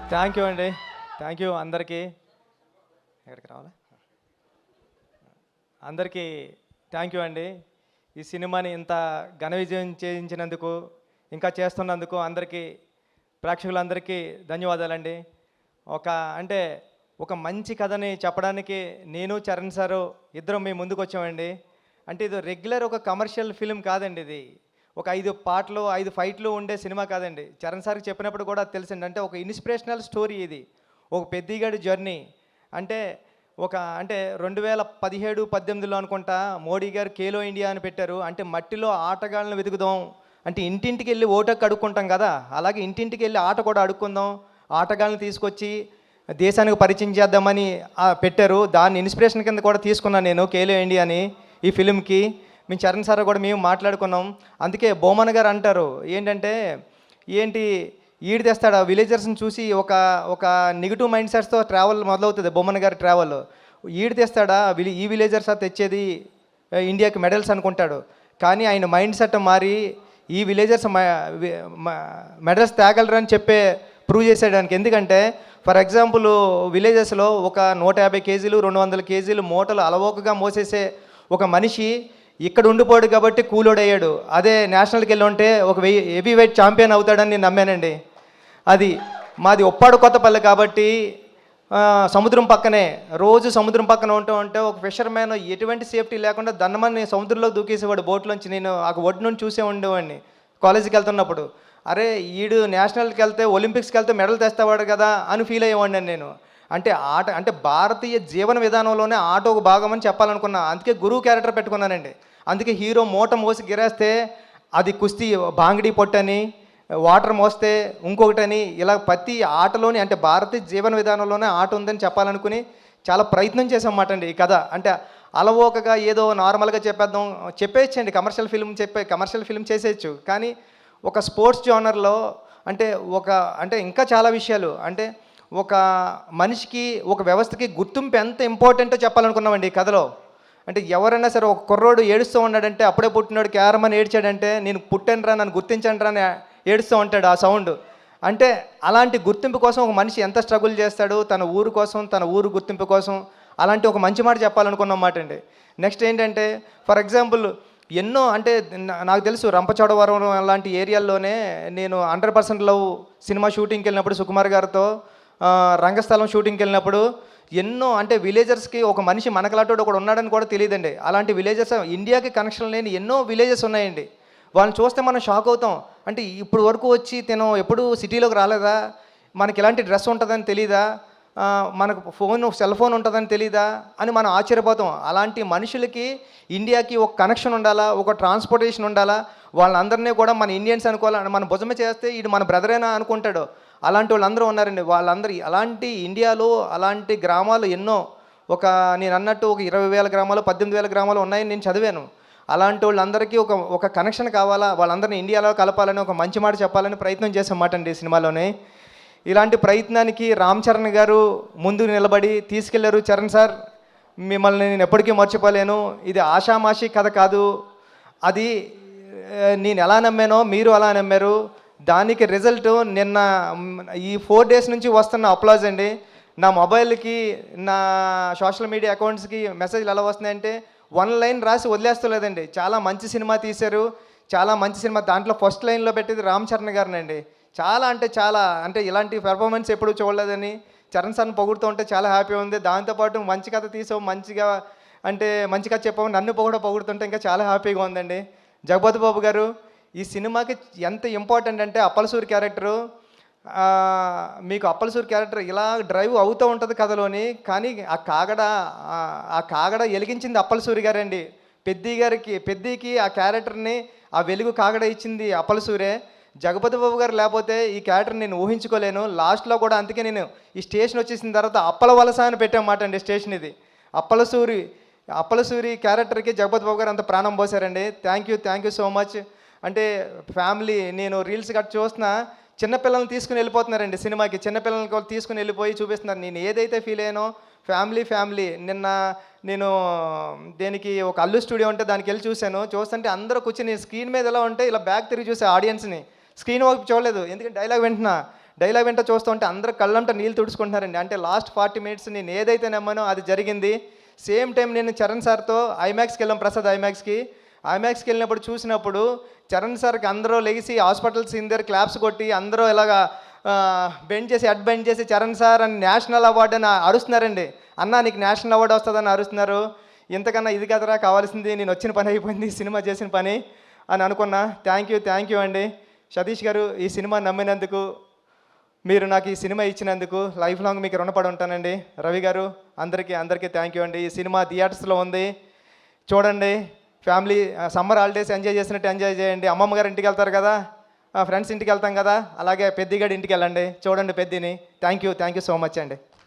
Thank you అండి. Thank you అందరికీ. ఎక్కడికి రావాలా? అందరికీ థ్యాంక్ యూ అండి. ఈ సినిమాని ఇంత ఘన విజయం చేయించినందుకు, ఇంకా చేస్తున్నందుకు అందరికీ, ప్రేక్షకులందరికీ ధన్యవాదాలండి. ఒక అంటే ఒక మంచి కథని చెప్పడానికి నేను చరణ్ సారు ఇద్దరం మీ ముందుకు వచ్చామండి. అంటే ఇది రెగ్యులర్ ఒక కమర్షియల్ ఫిల్మ్ కాదండి. ఇది ఒక 5 పాటలు 5 ఫైట్లు ఉండే సినిమా కాదండి. చరణ్ సార్కి చెప్పినప్పుడు కూడా తెలిసింది. అంటే ఒక ఇన్స్పిరేషనల్ స్టోరీ ఇది. ఒక పెద్దిగాడి జర్నీ. అంటే అంటే 2017, 18లో అనుకుంటా మోడీ గారు ఖేలో ఇండియా అని పెట్టారు. అంటే మట్టిలో ఆటగాళ్ళని వెతుకుదాం, అంటే ఇంటింటికి వెళ్ళి ఓటకు అడుక్కుంటాం కదా, అలాగే ఇంటింటికి వెళ్ళి ఆట కూడా అడుక్కుందాం, ఆటగాళ్ళని తీసుకొచ్చి దేశానికి పరిచయం చేద్దామని పెట్టారు. దాన్ని ఇన్స్పిరేషన్ కింద కూడా తీసుకున్నాను నేను ఖేలో ఇండియాని ఈ ఫిలింకి. మేము చరణ్ సార్ కూడా మేము మాట్లాడుకున్నాం. అందుకే బొమ్మన్ గారు అంటారు ఏంటంటే, ఏంటి ఈడు తెస్తాడు ఆ విలేజర్స్ని చూసి ఒక నెగిటివ్ మైండ్ సెట్స్తో ట్రావెల్ మొదలవుతుంది బొమ్మన్ గారి ట్రావెల్. ఈడు తెస్తాడా ఈ విలేజర్స్ తెచ్చేది ఇండియాకి మెడల్స్ అనుకుంటాడు. కానీ ఆయన మైండ్ సెట్ మారి ఈ విలేజర్స్ మెడల్స్ తేగలరు అని ప్రూవ్ చేసేయడానికి. ఎందుకంటే ఫర్ ఎగ్జాంపుల్ విలేజెస్లో ఒక 150 కేజీలు 200 కేజీలు మూటలు అలవోకగా మోసేసే ఒక మనిషి ఇక్కడ ఉండిపోయాడు కాబట్టి కూలోడు అయ్యాడు. అదే నేషనల్కి వెళ్ళి ఉంటే ఒక హెవీ వెయిట్ ఛాంపియన్ అవుతాడని నేను నమ్మానండి. అది మాది ఉప్పాడు కొత్తపల్లి కాబట్టి సముద్రం పక్కనే, రోజు సముద్రం పక్కన ఉంటే ఒక ఫిషర్మ్యాన్ ఎటువంటి సేఫ్టీ లేకుండా దన్నమని సముద్రంలో దూకేసేవాడు బోట్లోంచి. నేను ఆ ఒడ్డు నుంచి చూసే ఉండేవాడిని కాలేజీకి వెళ్తున్నప్పుడు. అరే ఈడు నేషనల్కి వెళ్తే ఒలింపిక్స్కి వెళ్తే మెడల్ తెస్తావాడు కదా అని ఫీల్ అయ్యేవాడిని నేను. అంటే ఆట అంటే భారతీయ జీవన విధానంలోనే ఆట ఒక భాగం అని చెప్పాలనుకున్నా. అందుకే గురువు క్యారెక్టర్ పెట్టుకున్నానండి. అందుకే హీరో మూట మోసి గిరేస్తే అది కుస్తీ బాంగిడి పొట్టని, వాటర్ మోస్తే ఇంకొకటని, ఇలా ప్రతి ఆటలోని అంటే భారతీయ జీవన విధానంలోనే ఆట ఉందని చెప్పాలనుకుని చాలా ప్రయత్నం చేసామన్నమాట అండి ఈ కథ. అంటే అలవోకగా ఏదో నార్మల్గా చెప్పేయచ్చండి, కమర్షియల్ ఫిల్మ్ చేసేయచ్చు. కానీ ఒక స్పోర్ట్స్ జోనర్లో అంటే ఇంకా చాలా విషయాలు, అంటే ఒక మనిషికి ఒక వ్యవస్థకి గుర్తింపు ఎంత ఇంపార్టెంటో చెప్పాలనుకున్నామండి ఈ కథలో. అంటే ఎవరైనా సరే ఒక కుర్రోడు ఏడుస్తూ ఉన్నాడంటే, అప్పుడే పుట్టినాడు క్యారమని ఏడ్చాడంటే, నేను పుట్టానురా నన్ను గుర్తించండి అని ఏడుస్తూ ఉంటాడు ఆ సౌండ్. అంటే అలాంటి గుర్తింపు కోసం ఒక మనిషి ఎంత స్ట్రగుల్ చేస్తాడు తన ఊరు కోసం, తన ఊరు గుర్తింపు కోసం. అలాంటి ఒక మంచి మాట చెప్పాలనుకున్నమాట అండి. నెక్స్ట్ ఏంటంటే ఫర్ ఎగ్జాంపుల్ ఎన్నో అంటే నాకు తెలుసు రంపచోడవరం అలాంటి ఏరియాల్లోనే నేను 100% లవ్ సినిమా షూటింగ్కి వెళ్ళినప్పుడు సుకుమార్ గారితో రంగస్థలం షూటింగ్కి వెళ్ళినప్పుడు ఎన్నో అంటే విలేజర్స్కి ఒక మనిషి మనకలాంటి ఒకడు ఉన్నాడని కూడా తెలియదండి. అలాంటి విలేజెస్ ఇండియాకి కనెక్షన్ లేని ఎన్నో విలేజెస్ ఉన్నాయండి. వాళ్ళని చూస్తే మనం షాక్ అవుతాం. అంటే ఇప్పుడు వరకు వచ్చి తిను ఎప్పుడు సిటీలోకి రాలేదా, మనకి ఇలాంటి డ్రెస్ ఉంటుందని తెలీదా, మనకు సెల్ ఫోన్ ఉంటుందని తెలీదా అని మనం ఆశ్చర్యపోతాం. అలాంటి మనుషులకి ఇండియాకి ఒక కనెక్షన్ ఉండాలా, ఒక ట్రాన్స్పోర్టేషన్ ఉండాలా, వాళ్ళందరినీ కూడా మన ఇండియన్స్ అనుకోవాలి, మన భుజమే చేస్తే ఇది మన బ్రదరేనా అనుకుంటాడు. అలాంటి వాళ్ళందరూ ఉన్నారండి. వాళ్ళందరూ అలాంటి ఇండియాలో అలాంటి గ్రామాలు ఎన్నో, నేను అన్నట్టు ఒక 20,000 గ్రామాలు 18,000 గ్రామాలు ఉన్నాయని నేను చదివాను. అలాంటి వాళ్ళందరికీ ఒక కనెక్షన్ కావాలా, వాళ్ళందరినీ ఇండియాలో కలపాలని ఒక మంచి మాట చెప్పాలని ప్రయత్నం చేసామాట అండి ఈ సినిమాలోనే. ఇలాంటి ప్రయత్నానికి రామ్ చరణ్ గారు ముందు నిలబడి తీసుకెళ్లారు. చరణ్ సార్ మిమ్మల్ని నేను ఎప్పటికీ మర్చిపోలేను, ఇది ఆషామాషి కథ కాదు, అది నేను ఎలా నమ్మానో మీరు అలా నమ్మారు, దానికి రిజల్ట్ నిన్న ఈ 4 days నుంచి వస్తున్న అప్లాజ్ అండి. నా మొబైల్కి నా సోషల్ మీడియా అకౌంట్స్కి మెసేజ్లు ఎలా వస్తున్నాయంటే 1 లైన్ రాసి వదిలేస్తలేదండి. చాలా మంచి సినిమా తీశారు, చాలా మంచి సినిమా. దాంట్లో ఫస్ట్ లైన్లో పెట్టేది రామ్ చరణ్ గారినండి. చాలా అంటే ఇలాంటి పెర్ఫార్మెన్స్ ఎప్పుడూ చూడలేదని చరణ్ సార్ని పొగుడుతూ ఉంటే చాలా హ్యాపీ ఉంది. దాంతోపాటు మంచి కథ తీసావు, మంచి కథ చెప్పావు, నన్ను పొగుడుతుంటే ఇంకా చాలా హ్యాపీగా ఉందండి. జగపతి బాబు గారు ఈ సినిమాకి ఎంత ఇంపార్టెంట్ అంటే అప్పలసూరి క్యారెక్టరు, మీకు అప్పలసూరి క్యారెక్టర్ ఇలా డ్రైవ్ అవుతూ ఉంటుంది కథలోని, కానీ ఆ కాగడ వెలిగించింది అప్పలసూరి గారండి. పెద్దికి ఆ క్యారెక్టర్ని ఆ వెలుగు కాగడ ఇచ్చింది అప్పలసూరే. జగపతి బాబు గారు లేకపోతే ఈ క్యారెక్టర్ నేను ఊహించుకోలేను. లాస్ట్లో కూడా అందుకే నేను ఈ స్టేషన్ వచ్చేసిన తర్వాత అప్పల వలస అని పెట్టామాట అండి స్టేషన్. ఇది అప్పలసూరి క్యారెక్టర్కి జగపతి బాబు గారు అంత ప్రాణం పోసారండి. Thank you so much. అంటే ఫ్యామిలీ నేను రీల్స్ గట్రా చూస్తున్నా, చిన్నపిల్లల్ని తీసుకుని వెళ్ళిపోతున్నారండి సినిమాకి. చిన్నపిల్లల్ని తీసుకుని వెళ్ళిపోయి చూపిస్తున్నారు. నేను ఏదైతే ఫీల్ అయ్యానో ఫ్యామిలీ నిన్న నేను దేనికి ఒక అల్లు స్టూడియో ఉంటే దానికి వెళ్ళి చూస్తుంటే అందరూ కూర్చొని స్క్రీన్ మీద ఎలా ఉంటే ఇలా బ్యాక్ తిరిగి చూసే ఆడియన్స్ని, స్క్రీన్ వైపు చూడలేదు. ఎందుకంటే డైలాగ్ డైలాగ్ వెంట చూస్తుంటే అందరూ కళ్ళంట నీళ్ళు తుడుచుకుంటున్నారండి. అంటే లాస్ట్ 40 మినిట్స్ నేను ఏదైతే నమ్మానో అది జరిగింది. సేమ్ టైం నేను చరణ్ సార్తో ఐమాక్స్కి వెళ్ళాం, ప్రసాద్ ఐమాక్స్కి వెళ్ళినప్పుడు చూసినప్పుడు చరణ్ సార్కి అందరూ లెగిసి హాస్పిటల్ సీన్ దగ్గర క్లాప్స్ కొట్టి అందరూ ఇలాగా బెండ్ చేసి హెడ్ బెండ్ చేసి చరణ్ సార్ అని నేషనల్ అవార్డు అని అరుస్తున్నారండి. అన్నా నీకు నేషనల్ అవార్డు వస్తుందని అరుస్తున్నారు. ఇంతకన్నా ఇది కదరా కావాల్సింది, నేను వచ్చిన పని అయిపోయింది, సినిమా చేసిన పని అని అనుకున్నా. థ్యాంక్ యూ అండి సతీష్ గారు, ఈ సినిమా నమ్మినందుకు, మీరు నాకు ఈ సినిమా ఇచ్చినందుకు లైఫ్ లాంగ్ మీకు రుణపడి ఉంటానండి. రవి గారు అందరికీ థ్యాంక్ యూ అండి. ఈ సినిమా థియేటర్స్లో ఉంది, చూడండి. ఫ్యామిలీ సమ్మర్ హాలిడేస్ ఎంజాయ్ చేసినట్టు ఎంజాయ్ చేయండి. అమ్మమ్మ గారి ఇంటికి వెళ్తారు కదా, ఫ్రెండ్స్ ఇంటికి వెళ్తాం కదా, అలాగే పెద్దిగాడి ఇంటికి వెళ్ళండి, చూడండి పెద్దిని. థ్యాంక్ యూ సో మచ్ అండి.